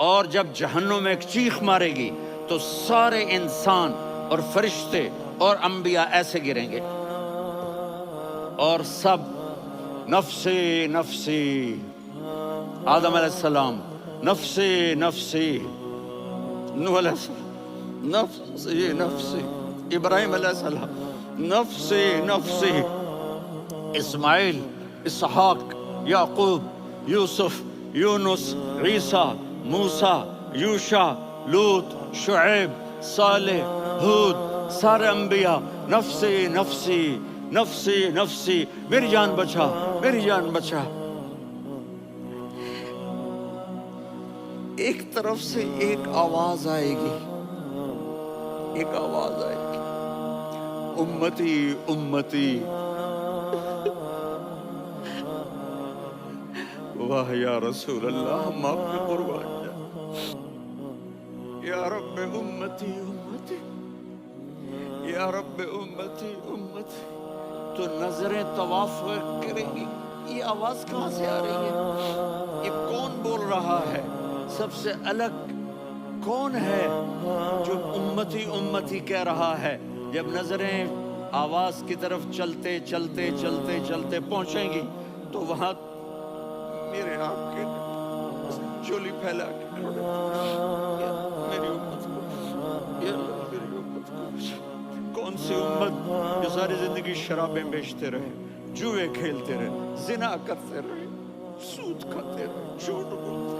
اور جب جہنم ایک چیخ مارے گی تو سارے انسان اور فرشتے اور انبیاء ایسے گریں گے اور سب نفسی نفسی، آدم علیہ السلام نفسی نفسی، نوح علیہ السلام نفسی نفسی، ابراہیم علیہ السلام نفسی نفسی، اسماعیل، اسحاق، یعقوب، یوسف، یونس، عیسیٰ، موسیٰ، یوشع، لوط، شعیب، صالح، ہود، سارے انبیاء نفسی نفسی نفسی نفسی، میری جان بچا، میری جان بچا۔ ایک طرف سے ایک آواز آئے گی، ایک آواز آئے گی، امتی امتی، واہ یا رسول اللہ، ہم آپ کے قربان جائیں، یا رب امتی امتی، یا رب امتی امتی۔ تو نظریں طواف کریں گی، یہ آواز کہاں سے آ رہی ہے؟ یہ کون بول رہا ہے؟ سب سے الگ کون ہے جو امتی امتی کہہ رہا ہے؟ جب نظریں آواز کی طرف چلتے چلتے چلتے چلتے پہنچیں گی تو وہاں میرے آپ کے چولی پھیلا کے کھڑے، میری امت کو، یا اللہ میری امت کو۔ کون سی امت جو ساری زندگی شرابیں بیچتے رہے، جوئے کھیلتے رہے، زنا کرتے رہے، سود کھاتے رہے، جھوٹ بولتے